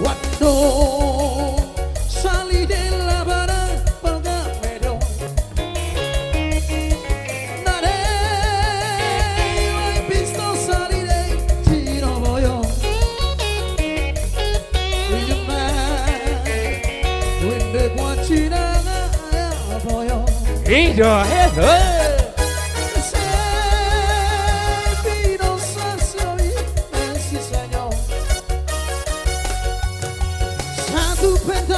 Quando salì della bara pel camero Narei l'hai visto salire giro voglio il me quindi qua ci voglio Ido, Satu penta